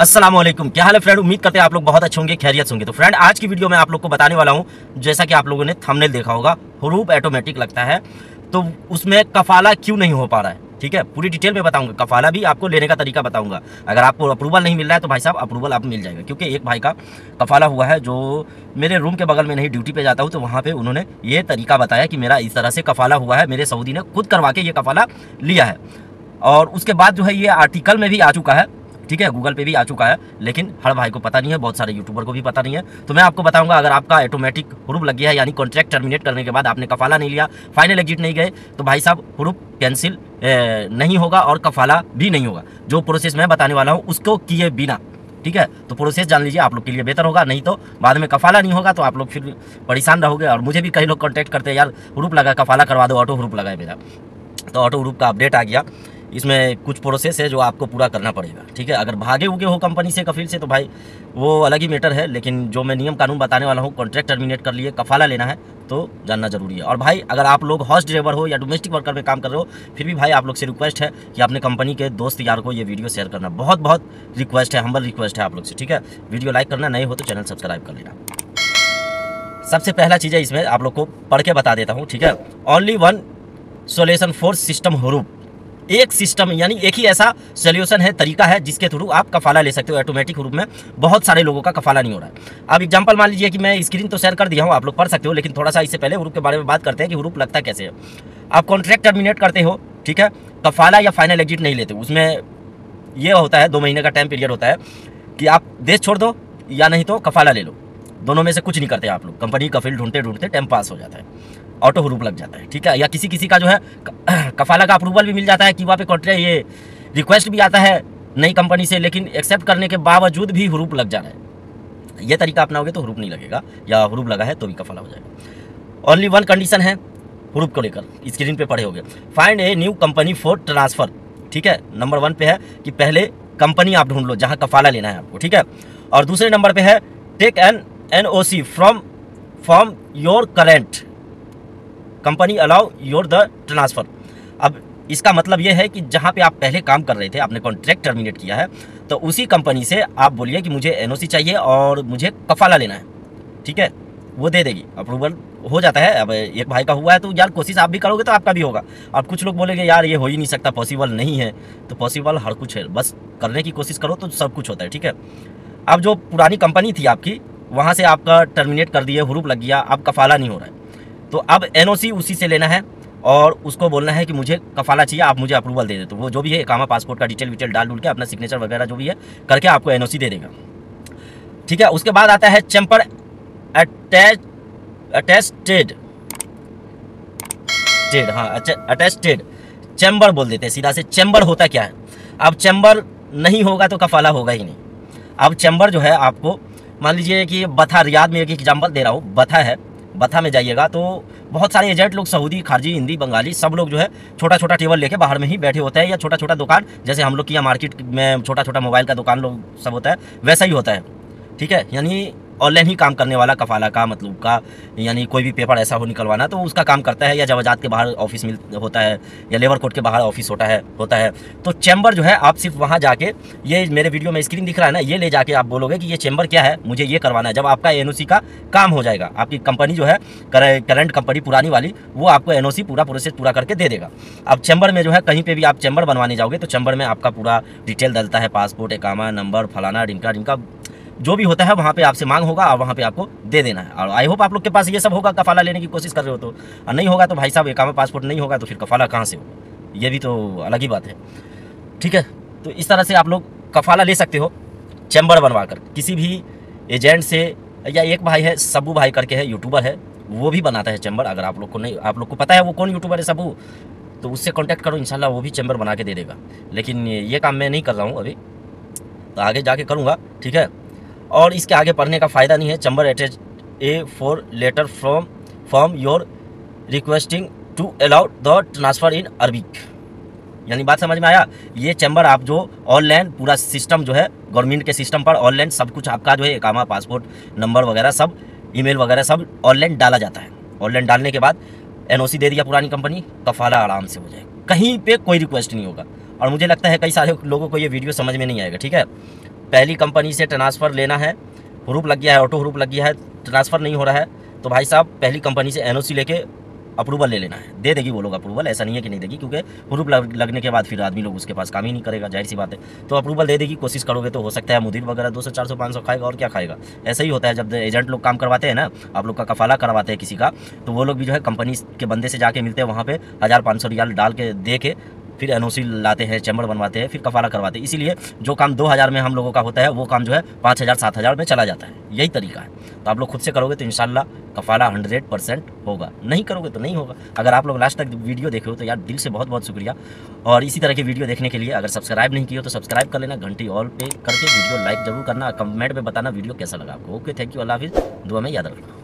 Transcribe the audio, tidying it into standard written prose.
अस्सलाम वालेकुम, क्या हाल है फ्रेंड। उम्मीद करते हैं आप लोग बहुत अच्छे होंगे, खैरियत से होंगे। तो फ्रेंड आज की वीडियो में आप लोग को बताने वाला हूं, जैसा कि आप लोगों ने थंबनेल देखा होगा, हरूफ ऑटोमेटिक लगता है तो उसमें कफाला क्यों नहीं हो पा रहा है। ठीक है, पूरी डिटेल में बताऊंगा। कफाला भी आपको लेने का तरीका बताऊंगा। अगर आपको अप्रूवल नहीं मिल रहा है तो भाई साहब अप्रूवल आप मिल जाएगा, क्योंकि एक भाई का कफाला हुआ है जो मेरे रूम के बगल में नहीं ड्यूटी पे जाता हूँ, तो वहाँ पे उन्होंने ये तरीका बताया कि मेरा इस तरह से कफाला हुआ है। मेरे सऊदी ने खुद करवा के ये कफाला लिया है और उसके बाद जो है ये आर्टिकल में भी आ चुका है। ठीक है, गूगल पे भी आ चुका है, लेकिन हर भाई को पता नहीं है, बहुत सारे यूट्यूबर को भी पता नहीं है। तो मैं आपको बताऊंगा, अगर आपका ऑटोमेटिक हरूफ लग गया है, यानी कॉन्ट्रैक्ट टर्मिनेट करने के बाद आपने कफाला नहीं लिया, फाइनल एग्जिट नहीं गए, तो भाई साहब हरूफ कैंसिल नहीं होगा और कफाला भी नहीं होगा। जो प्रोसेस मैं बताने वाला हूँ उसको किए बिना, ठीक है, तो प्रोसेस जान लीजिए, आप लोग के लिए बेहतर होगा। नहीं तो बाद में कफाला नहीं होगा तो आप लोग फिर परेशान रहोगे। और मुझे भी कई लोग कॉन्टैक्ट करते हैं, यार हरूफ लगा, कफाला करवा दो, ऑटो हरूफ लगा है मेरा। तो ऑटो हरूफ का अपडेट आ गया, इसमें कुछ प्रोसेस है जो आपको पूरा करना पड़ेगा। ठीक है, अगर भागे उगे हो कंपनी से, कफील से, तो भाई वो अलग ही मैटर है, लेकिन जो मैं नियम कानून बताने वाला हूँ, कॉन्ट्रैक्ट टर्मिनेट कर लिए, कफाला लेना है तो जानना जरूरी है। और भाई अगर आप लोग हाउस ड्राइवर हो या डोमेस्टिक वर्कर में काम कर रहे हो, फिर भी भाई आप लोग से रिक्वेस्ट है कि अपने कंपनी के दोस्त यार को ये वीडियो शेयर करना। बहुत बहुत रिक्वेस्ट है, हम्बल रिक्वेस्ट है आप लोग से। ठीक है, वीडियो लाइक करना, नए हो तो चैनल सब्सक्राइब कर लेना। सबसे पहला चीज़ है, इसमें आप लोग को पढ़ के बता देता हूँ। ठीक है, only one solution for system हरूफ, एक सिस्टम यानी एक ही ऐसा सोल्यूशन है, तरीका है जिसके थ्रू आप कफाला ले सकते हो। ऑटोमेटिक हरूफ में बहुत सारे लोगों का कफाला नहीं हो रहा है। अब एग्जांपल मान लीजिए कि मैं स्क्रीन तो शेयर कर दिया हूं, आप लोग पढ़ सकते हो, लेकिन थोड़ा सा इससे पहले हरूफ के बारे में बात करते हैं कि हरूफ लगता कैसे है। आप कॉन्ट्रैक्ट टर्मिनेट करते हो, ठीक है, कफाला या फाइनल एग्जिट नहीं लेते। उसमें यह होता है 2 महीने का टाइम पीरियड होता है कि आप देश छोड़ दो या नहीं तो कफाला ले लो, दोनों में से कुछ नहीं करते आप लोग। कंपनी कफील ढूंढते ढूंढते टाइम पास हो जाता है, ऑटो हरूफ लग जाता है। ठीक है, या किसी किसी का जो है कफाला का अप्रूवल भी मिल जाता है कि वहाँ पे कॉन्ट्रैक्ट ये रिक्वेस्ट भी आता है नई कंपनी से, लेकिन एक्सेप्ट करने के बावजूद भी हरूफ लग जा रहा है। ये तरीका अपनाओगे तो हरूफ नहीं लगेगा, या हरूफ लगा है तो भी कफाला हो जाएगा। ओनली वन कंडीशन है हरूफ को लेकर, स्क्रीन पे पढ़े होगे। Find a new company for transfer. ठीक है, नंबर 1 पे है कि पहले कंपनी आप ढूंढ लो जहाँ कफाला लेना है आपको। ठीक है, और दूसरे नंबर पे है take an NOC from your current company allow your the transfer. अब इसका मतलब यह है कि जहां पे आप पहले काम कर रहे थे, आपने कॉन्ट्रैक्ट टर्मिनेट किया है, तो उसी कंपनी से आप बोलिए कि मुझे NOC चाहिए और मुझे कफाला लेना है। ठीक है, वो दे देगी, अप्रूवल हो जाता है। अब एक भाई का हुआ है तो यार कोशिश आप भी करोगे तो आपका भी होगा। अब कुछ लोग बोलेंगे यार ये हो ही नहीं सकता, पॉसिबल नहीं है, तो पॉसिबल हर कुछ है, बस करने की कोशिश करो तो सब कुछ होता है। ठीक है, अब जो पुरानी कंपनी थी आपकी, वहाँ से आपका टर्मिनेट कर दिए, हरूफ लग गया, अब कफाला नहीं हो रहा है, तो अब NOC उसी से लेना है और उसको बोलना है कि मुझे कफाला चाहिए, आप मुझे अप्रूवल दे दे। तो वो जो भी है इकामा पासपोर्ट का डिटेल विटेल डाल डूल के अपना सिग्नेचर वगैरह जो भी है करके आपको NOC दे देगा। ठीक है, उसके बाद आता है चैम्बर अटेस्टेड, हाँ अटेस्टेड चैम्बर बोल देते हैं सीधा से। चैम्बर होता क्या है? अब चैम्बर नहीं होगा तो कफाला होगा ही नहीं। अब चैम्बर जो है, आपको मान लीजिए कि बथा, रियाद में एक एग्जाम्पल दे रहा हूँ, बथा है, बथा में जाइएगा तो बहुत सारे एजेंट लोग, सऊदी, खारजी, हिंदी, बंगाली, सब लोग जो है छोटा छोटा टेबल लेके बाहर में ही बैठे होते हैं, या छोटा छोटा दुकान, जैसे हम लोग की यहाँ मार्केट में छोटा छोटा मोबाइल का दुकान लोग सब होता है, वैसा ही होता है। ठीक है, यानी ऑनलाइन ही काम करने वाला कफाला का मतलब का, यानी कोई भी पेपर ऐसा हो निकलवाना तो उसका काम करता है, या जवाजात के बाहर ऑफिस होता है, या लेबर कोर्ट के बाहर ऑफिस होता है। तो चैम्बर जो है, आप सिर्फ वहाँ जाके, ये मेरे वीडियो में स्क्रीन दिख रहा है ना, ये ले जाके आप बोलोगे कि ये चैम्बर क्या है, मुझे ये करवाना है। जब आपका NOC का काम हो जाएगा, आपकी कंपनी जो है करंट कंपनी पुरानी वाली, वो आपको NOC पूरा प्रोसेस पूरा करके दे देगा। अब चैम्बर में जो है, कहीं पर भी आप चैम्बर बनवाने जाओगे तो चैम्बर में आपका पूरा डिटेल डलता है, पासपोर्ट, इकामा नंबर, फलाना ढिमका जो भी होता है, वहाँ पे आपसे मांग होगा और वहाँ पे आपको दे देना है। और आई होप आप लोग के पास ये सब होगा, कफाला लेने की कोशिश कर रहे हो तो। और नहीं होगा तो भाई साहब, इकामा पासपोर्ट नहीं होगा तो फिर कफाला कहाँ से होगा, ये भी तो अलग ही बात है। ठीक है, तो इस तरह से आप लोग कफाला ले सकते हो चैम्बर बनवा कर, किसी भी एजेंट से। या एक भाई है, सबू भाई करके है, यूट्यूबर है, वो भी बनाता है चैम्बर। अगर आप लोग को नहीं, आप लोग को पता है वो कौन यूट्यूबर है सबू, तो उससे कॉन्टैक्ट करो, इंशाल्लाह वो भी चैम्बर बना के दे देगा। लेकिन ये काम मैं नहीं कर रहा हूँ अभी, तो आगे जाके करूँगा। ठीक है, और इसके आगे पढ़ने का फ़ायदा नहीं है। Chamber attach a for letter from your requesting to allow the transfer in Arabic, यानी बात समझ में आया। ये चैम्बर आप जो ऑनलाइन पूरा सिस्टम जो है, गवर्नमेंट के सिस्टम पर ऑनलाइन सब कुछ आपका जो है, इकामा, पासपोर्ट नंबर वगैरह सब, ईमेल वगैरह सब ऑनलाइन डाला जाता है। ऑनलाइन डालने के बाद NOC दे दिया पुरानी कंपनी, कफाला आराम से हो जाएगा, कहीं पे कोई रिक्वेस्ट नहीं होगा। और मुझे लगता है कई सारे लोगों को ये वीडियो समझ में नहीं आएगा। ठीक है, पहली कंपनी से ट्रांसफ़र लेना है, ह्रूप लग गया है, ऑटो ह्रूप लग गया है, ट्रांसफ़र नहीं हो रहा है, तो भाई साहब पहली कंपनी से एनओसी लेके अप्रूवल ले लेना है। दे देगी वो लोग अप्रूवल, ऐसा नहीं है कि नहीं देगी, क्योंकि ह्रूप लगने के बाद फिर आदमी लोग उसके पास काम ही नहीं करेगा, जाहिर सी बात है। तो अप्रूवल दे देगी, कोशिश करोगे तो हो सकता है मुदीर वगैरह 200 400 500 खाएगा, और क्या खाएगा। ऐसा ही होता है जब एजेंट लोग काम करवाते हैं ना, आप लोग का कफाला करवाते हैं किसी का, तो वो लोग भी जो है कंपनी के बंदे से जाके मिलते हैं, वहाँ पे 1000-500 रियाल डाल के दे के फिर एनओसी लाते हैं, चैम्बर बनवाते हैं, फिर कफाला करवाते हैं। इसीलिए जो काम 2000 में हम लोगों का होता है, वो काम जो है 5000-7000 में चला जाता है। यही तरीका है। तो आप लोग खुद से करोगे तो इंशाल्लाह कफाला 100% होगा, नहीं करोगे तो नहीं होगा। अगर आप लोग लास्ट तक वीडियो देखे हो तो यार दिल से बहुत बहुत शुक्रिया। और इसी तरह की वीडियो देखने के लिए अगर सब्सक्राइब नहीं किए हो तो सब्सक्राइब कर लेना, घंटी ऑल पे करके वीडियो लाइक जरूर करना, कमेंट में बताना वीडियो कैसा लगा आपको। ओके, थैंक यू, अल्लाह हाफिज़, दुआ में याद रखना।